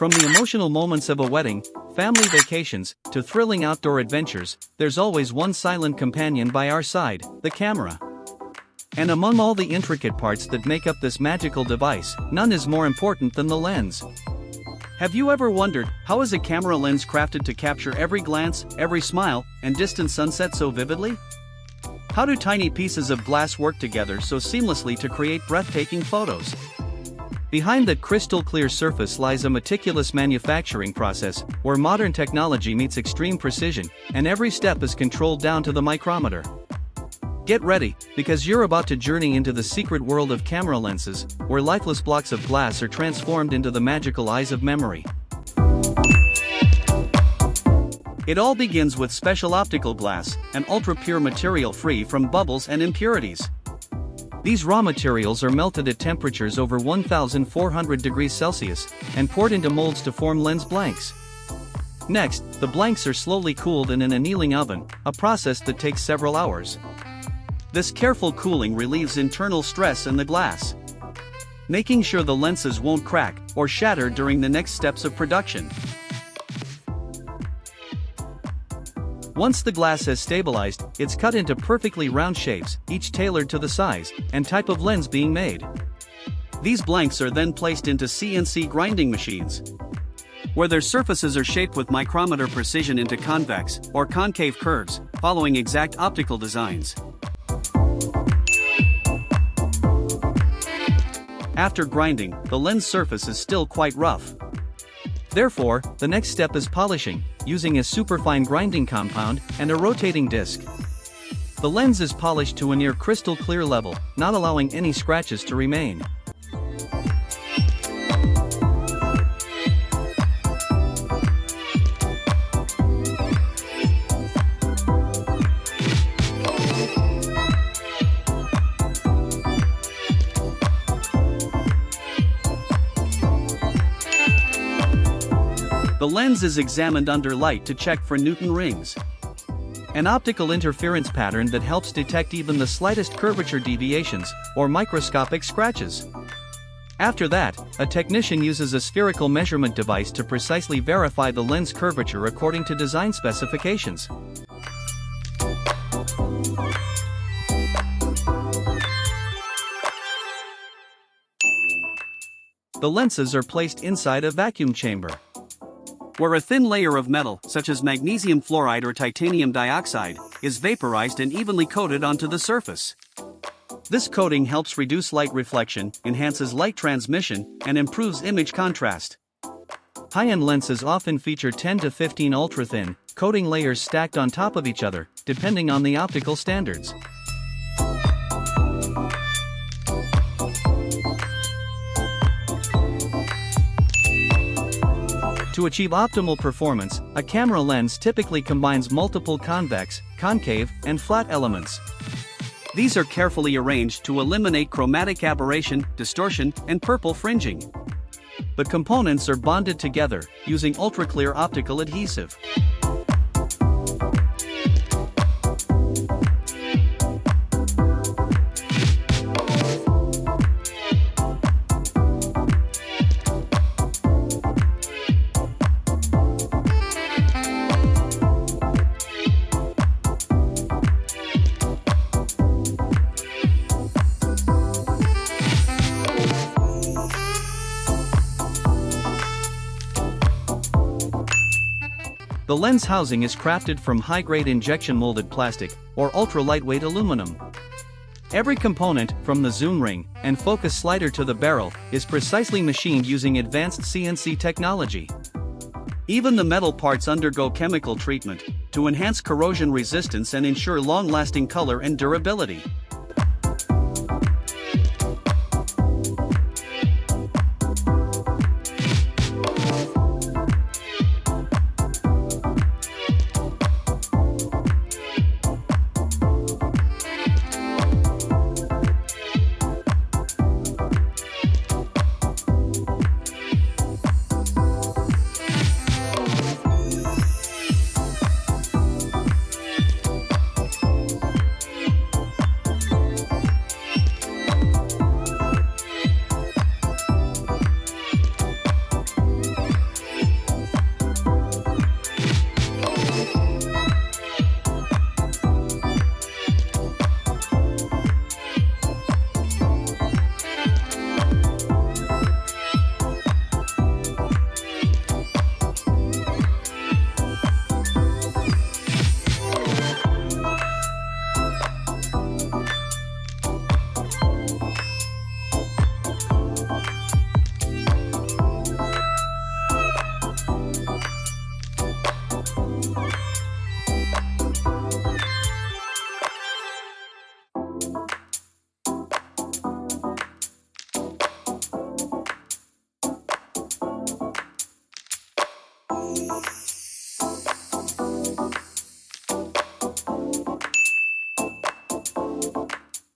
From the emotional moments of a wedding, family vacations, to thrilling outdoor adventures, there's always one silent companion by our side, the camera. And among all the intricate parts that make up this magical device, none is more important than the lens. Have you ever wondered, how is a camera lens crafted to capture every glance, every smile, and distant sunset so vividly? How do tiny pieces of glass work together so seamlessly to create breathtaking photos? Behind that crystal-clear surface lies a meticulous manufacturing process, where modern technology meets extreme precision, and every step is controlled down to the micrometer. Get ready, because you're about to journey into the secret world of camera lenses, where lifeless blocks of glass are transformed into the magical eyes of memory. It all begins with special optical glass, an ultra-pure material free from bubbles and impurities. These raw materials are melted at temperatures over 1,400 degrees Celsius, and poured into molds to form lens blanks. Next, the blanks are slowly cooled in an annealing oven, a process that takes several hours. This careful cooling relieves internal stress in the glass, making sure the lenses won't crack or shatter during the next steps of production. Once the glass has stabilized, it's cut into perfectly round shapes, each tailored to the size and type of lens being made. These blanks are then placed into CNC grinding machines, where their surfaces are shaped with micrometer precision into convex or concave curves, following exact optical designs. After grinding, the lens surface is still quite rough. Therefore, the next step is polishing, using a superfine grinding compound and a rotating disc. The lens is polished to a near crystal clear level, not allowing any scratches to remain. The lens is examined under light to check for Newton rings, an optical interference pattern that helps detect even the slightest curvature deviations or microscopic scratches. After that, a technician uses a spherical measurement device to precisely verify the lens curvature according to design specifications. The lenses are placed inside a vacuum chamber, where a thin layer of metal, such as magnesium fluoride or titanium dioxide, is vaporized and evenly coated onto the surface. This coating helps reduce light reflection, enhances light transmission, and improves image contrast. High-end lenses often feature 10 to 15 ultra-thin coating layers stacked on top of each other, depending on the optical standards. To achieve optimal performance, a camera lens typically combines multiple convex, concave, and flat elements. These are carefully arranged to eliminate chromatic aberration, distortion, and purple fringing. The components are bonded together using ultra-clear optical adhesive. The lens housing is crafted from high-grade injection molded plastic or ultra-lightweight aluminum. Every component, from the zoom ring and focus slider to the barrel, is precisely machined using advanced CNC technology. Even the metal parts undergo chemical treatment to enhance corrosion resistance and ensure long-lasting color and durability.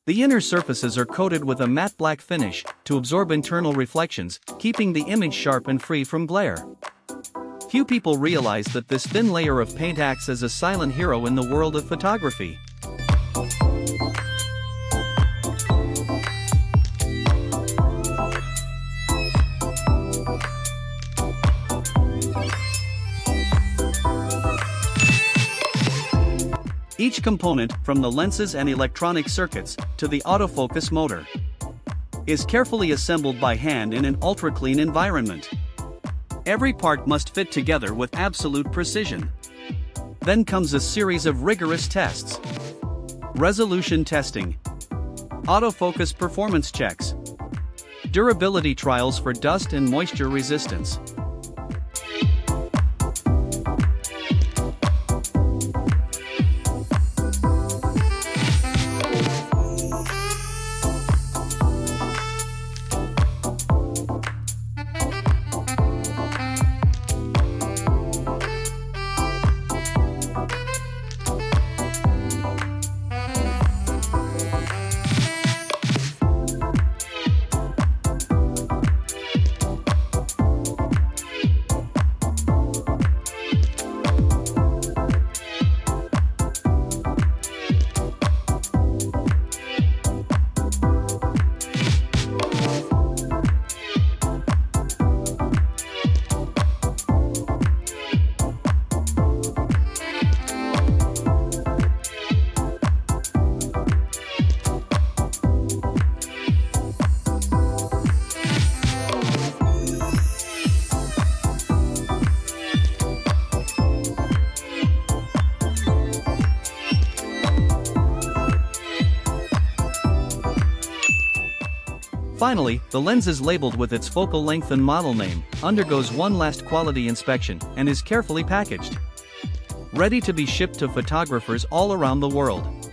The inner surfaces are coated with a matte black finish to absorb internal reflections, keeping the image sharp and free from glare. Few people realize that this thin layer of paint acts as a silent hero in the world of photography. Each component, from the lenses and electronic circuits to the autofocus motor, is carefully assembled by hand in an ultra-clean environment. Every part must fit together with absolute precision. Then comes a series of rigorous tests: resolution testing, autofocus performance checks, durability trials for dust and moisture resistance. Finally, the lens is labeled with its focal length and model name, undergoes one last quality inspection, and is carefully packaged, ready to be shipped to photographers all around the world.